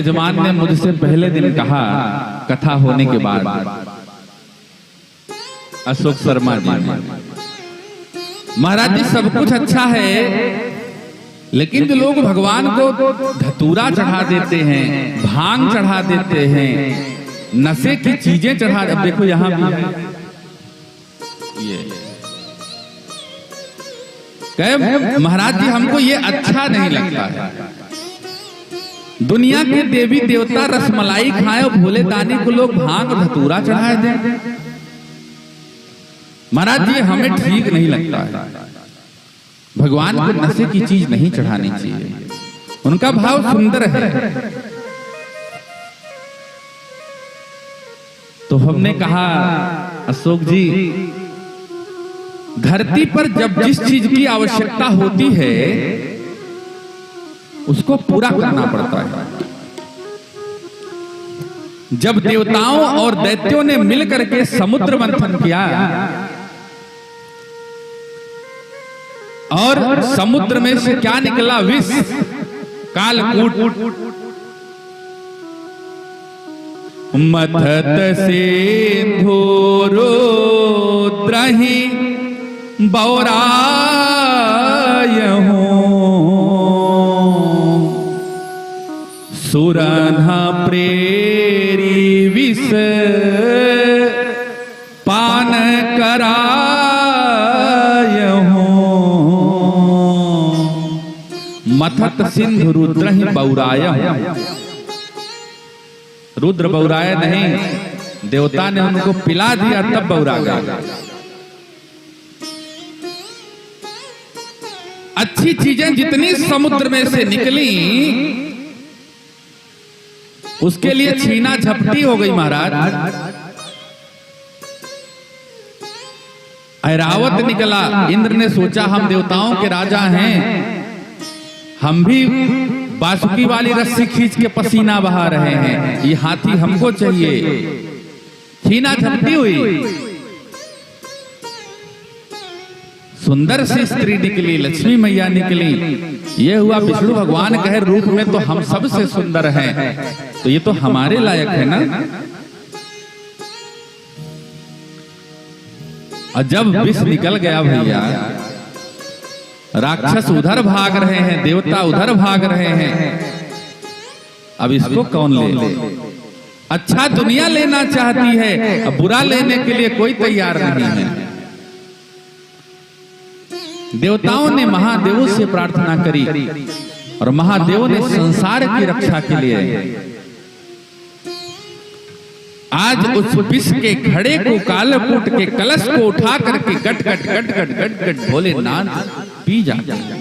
यजमान ने मुझसे पहले दिन कहा कथा होने के बाद, अशोक शर्मा जी ने, महाराज जी सब कुछ अच्छा है, लेकिन जो लोग भगवान को धतूरा चढ़ा देते हैं, भांग चढ़ा देते हैं, नशे की चीजें चढ़ा, अब देखो यहां भी है ये, कहे महाराज जी हमको ये अच्छा नहीं लगता है, दुनिया के देवी देवता रसमलाई खाए और भोले दानी को लोग भांग धतूरा चढ़ाए दें, महाराज जी हमें ठीक नहीं लगता है, भगवान को नशे की चीज नहीं चढ़ानी चाहिए, उनका भाव सुंदर है। तो हमने कहा अशोक जी, धरती पर जब जिस चीज की आवश्यकता होती है उसको पूरा करना पड़ता है। जब देवताओं और दैत्यों ने मिलकर के समुद्र मंथन किया और समुद्र में से क्या निकला? विष, कालकूट। मथत सिंधुरो द्रहि बौरायहूं, सुरन्हा प्रेरी विष पान करायहूं, मथत सिंधु रुद्र ही बौरायहूं। रुद्र बौराया नहीं, देवता ने उनको पिला दिया तब बौरा गया। अच्छी चीजें जितनी समुद्र में से निकली उसके लिए छीना झपटी हो गई महाराज। ऐरावत निकला, इंद्र ने सोचा हम देवताओं के राजा हैं, हम भी बासुकी वाली रस्सी खींच के पसीना बहा रहे हैं, ये हाथी हमको चाहिए, छीना झपटी हुई। सुंदर सी स्त्री निकली, लक्ष्मी मैया निकली, ये हुआ विष्णु भगवान कहे रूप में तो हम सबसे सुंदर हैं, तो ये तो हमारे लायक है ना। और जब विष निकल गया भैया, राक्षस उधर भाग रहे हैं, देवता उधर भाग रहे हैं, अब इसको कौन ले? अच्छा दुनिया लेना चाहती है, अब बुरा लेने के लिए कोई तैयार नहीं है। देवताओं ने महादेवों से प्रार्थना करी और महादेवों ने संसार की रक्षा के लिए आज उस विष के घड़े को, कालकूट के कलश को उठा करके गट गट गट गट गट गट भोलेनाथ पी जाते हैं।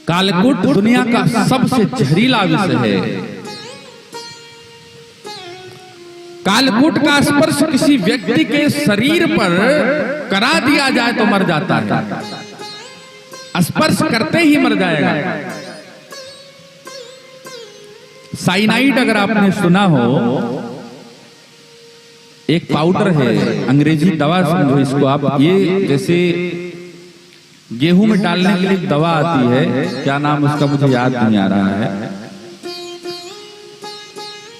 कालकूट दुनिया का सबसे जहरीला विष है। कालकूट का स्पर्श किसी व्यक्ति के शरीर पर करा दिया जाए तो मर जाता है, स्पर्श करते ही मर जाएगा। साइनाइड अगर आपने सुना हो, एक पाउडर है, अंग्रेजी दवा समझो इसको आप, ये जैसे गेहूं में डालने के लिए दवा आती है, क्या नाम उसका मुझे याद नहीं आ रहा है,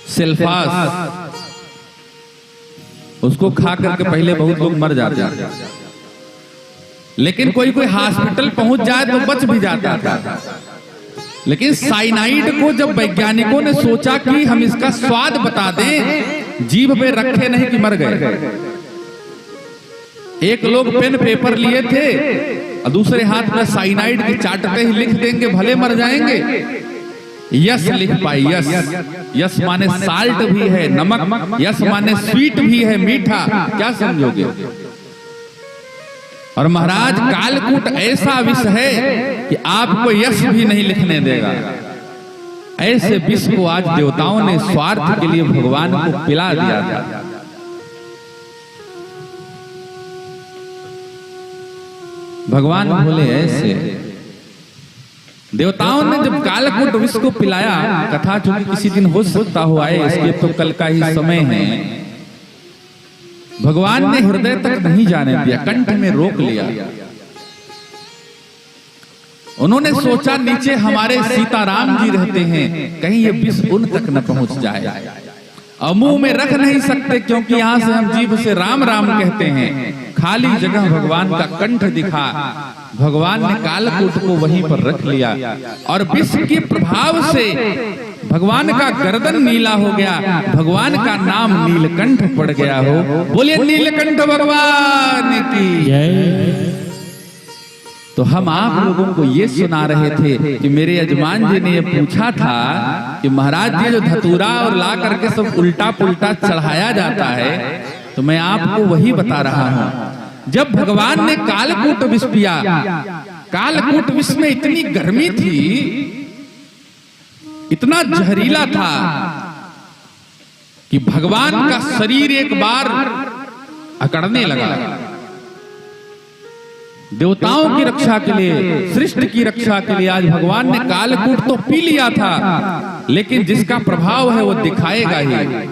सेल्फास, उसको खा करके पहले बहुत लोग मर जाते हैं, लेकिन कोई कोई हॉस्पिटल पहुंच जाए तो बच भी जाता था। लेकिन साइनाइड को जब वैज्ञानिकों ने सोचा कि हम इसका स्वाद बता दें, जीभ पे रखे नहीं कि मर गए। एक लोग पेन पेपर लिए थे और दूसरे हाथ में साइनाइड की चाटते ही लिख देंगे भले मर जाएंगे, यस लिख पाई। यस, यस माने साल्ट भी है, नमक, यस माने स्वीट भी है, मीठा, क्या समझोगे? और महाराज कालकूट ऐसा विष है कि आपको यश भी नहीं लिखने देगा। ऐसे विष को आज देवताओं ने स्वार्थ के लिए भगवान को पिला दिया था। भगवान बोले ऐसे, देवताओं ने जब कालकूट विष को पिलाया, कथा चूंकि किसी दिन हो सकता हो आए, इसके तो कल का ही समय है, भगवान ने हृदय तक नहीं जाने दिया, कंठ में रोक लिया उन्होंने सोचा नीचे हमारे सीताराम जी रहते हैं, कहीं ये विष उन तक न पहुंच जाए। और मुंह में रख नहीं सकते क्योंकि यहाँ से हम जीभ से राम राम कहते हैं। खाली जगह भगवान का कंठ दिखा, भगवान ने कालकूट को वहीं पर रख लिया और विष के प्रभाव से भगवान का गर्दन नीला हो गया, भगवान का नाम नीलकंठ पड़ गया हो। बोलिए नीलकंठ भगवान की। तो हम आप लोगों को ये सुना रहे थे कि मेरे यजमान जी ने ये पूछा था कि महाराज जी जो धतूरा और ला करके सब उल्टा पुल्टा चढ़ाया जाता है, तो मैं आपको वही बता रहा हूं। जब भगवान ने कालकूट विष पिया, कालकूट विष में इतनी गर्मी थी, इतना जहरीला था कि भगवान का शरीर एक बार अकड़ने लगा। देवताओं की रक्षा के लिए, सृष्टि की रक्षा के लिए आज भगवान ने कालकूट तो पी लिया था, लेकिन जिसका प्रभाव है वो दिखाएगा ही।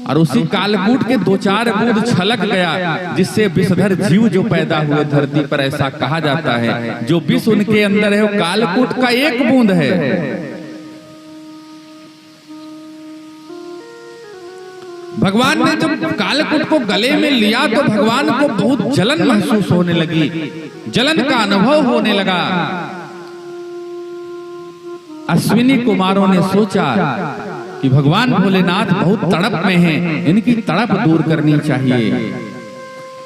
और उसी कालकूट के 2-4 बूंद छलक गया, जिससे विषधर जीव जो पैदा हुए धरती पर, ऐसा कहा जाता है जो विष उनके अंदर है वो कालकूट का 1 बूंद है। भगवान ने जब कालकूट को गले में लिया तो भगवान को बहुत जलन महसूस होने लगी, जलन का अनुभव होने लगा। अश्विनी कुमारों ने सोचा कि भगवान भोलेनाथ बहुत तड़प में हैं, इनकी तड़प दूर करनी चाहिए।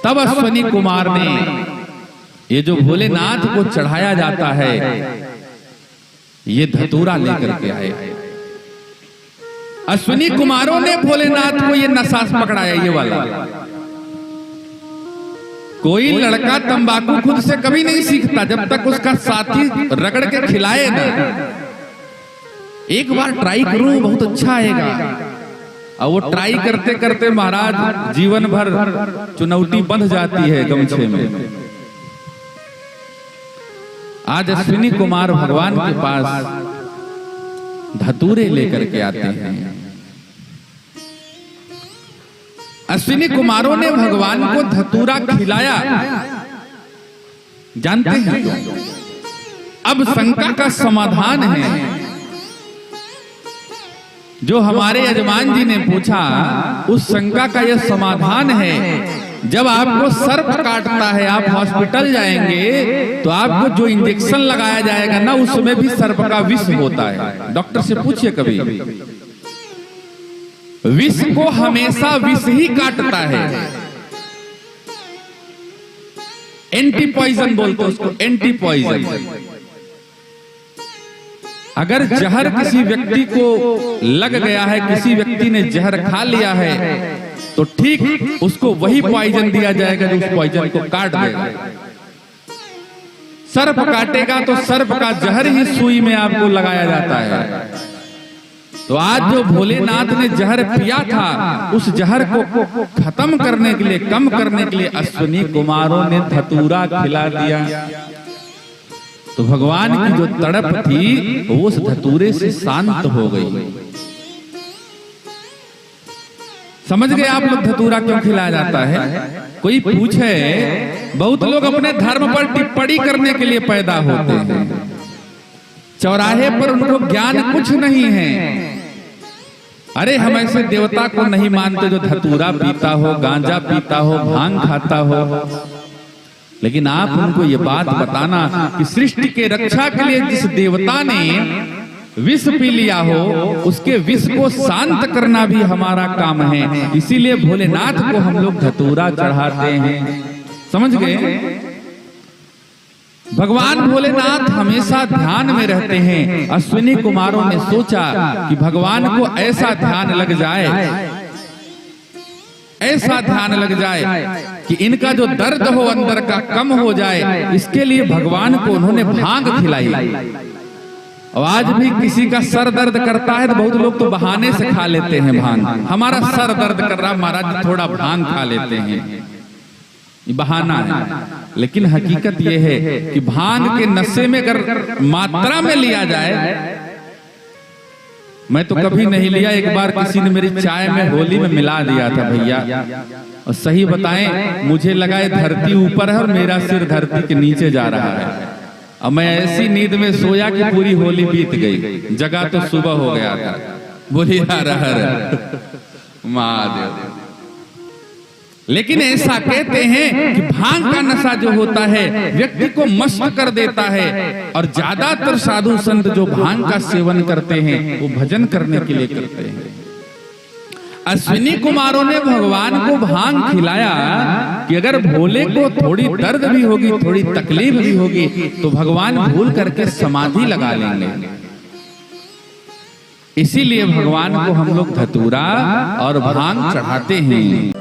तब अश्विनी कुमार ने ये जो भोलेनाथ को चढ़ाया जाता है ये धतूरा लेकर के आए। अश्विनी कुमारों ने भोलेनाथ को ये नशा पकड़ाया, ये वाला। कोई लड़का तंबाकू खुद से कभी नहीं सीखता जब तक उसका साथी रगड़ के खिलाए ना। एक बार ट्राई करूं, बहुत अच्छा आएगा। और वो ट्राई करते करते महाराज जीवन भर चुनौती बंध जाती है गमछे में। आज अश्विनी कुमार भगवान के पास धतूरे लेकर के आते हैं। अश्विनी कुमारों ने भगवान को धतूरा खिलाया, जानते हैं क्यों? अब शंका का समाधान है। जो हमारे यजमान जी ने पूछा, उस शंका का यह समाधान है। जब आपको सर्प काटता है, आप हॉस्पिटल जाएंगे तो आपको जो इंजेक्शन लगाया जाएगा ना, उसमें भी सर्प का विष होता है। डॉक्टर से पूछिए कभी, विष को हमेशा विष ही काटता है। एंटी पॉइजन बोलते हैं उसको, एंटी पॉइजन। अगर जहर किसी व्यक्ति को लग गया है, किसी व्यक्ति ने जहर खा लिया है, तो ठीक उसको वही पॉइजन दिया जाएगा जो उस पॉइजन को काट देगा। सर्प काटेगा तो सर्प का जहर ही सुई में आपको लगाया जाता है। तो आज जो भोलेनाथ ने जहर पिया था, उस जहर को खत्म करने के लिए, कम करने के लिए अश्विनी कुमारों ने धतूरा खिला दिया। तो भगवान की जो तड़प थी वो उस धतूरे से शांत हो गई। समझ गए आप लोग धतूरा क्यों खिलाया जाता है? कोई पूछे, बहुत लोग अपने धर्म पर टिप्पणी करने के लिए पैदा होते हैं। चौराहे पर उनको ज्ञान कुछ नहीं है। अरे हम ऐसे देवता को नहीं मानते जो धतूरा पीता हो, गांजा पीता हो, भांग खाता हो। लेकिन आप उनको ये बात बताना कि सृष्टि के रक्षा के लिए जिस देवता ने विष पी लिया हो, उसके विष को शांत करना भी हमारा काम है। इसीलिए भोलेनाथ को हम लोग धतूरा चढ़ाते हैं। समझ गए? भगवान भोलेनाथ हमेशा ध्यान में रहते हैं। अश्विनी कुमारों ने सोचा कि भगवान को ऐसा ध्यान लग जाए, ऐसा ध्यान लग जाए कि इनका जो दर्द हो अंदर का कम हो जाए। इसके लिए भगवान को उन्होंने भांग खिलाई। और आज भी किसी का सर दर्द करता है तो बहुत लोग तो बहाने से खा लेते हैं भांग। हमारा सर दर्द कर रहा, महाराज थोड़ा भांग खा लेते हैं, ये बहाना है। लेकिन हकीकत यह है कि भांग के नशे में अगर मात्रा में लिया जाए, मैं तो कभी नहीं लिया, एक बार किसी ने मेरी चाय में होली में मिला दिया था भैया। और सही बताएं, मुझे लगा ये धरती ऊपर है और मेरा सिर धरती के नीचे जा रहा है। अब मैं ऐसी नींद में सोया कि पूरी होली बीत गई, जगा तो सुबह हो गया था। बोली हर हर महादेव। लेकिन ऐसा कहते हैं कि भांग का नशा जो होता है व्यक्ति को मस्त कर देता है, और ज्यादातर साधु संत जो भांग का सेवन करते हैं वो भजन करने के लिए करते हैं। अश्विनी कुमारों ने भगवान को भांग खिलाया कि अगर भोले को थोड़ी दर्द भी होगी, थोड़ी तकलीफ भी होगी, तो भगवान भूल करके समाधि लगा लेंगे। इसीलिए भगवान को हम लोग धतूरा और भांग चढ़ाते हैं।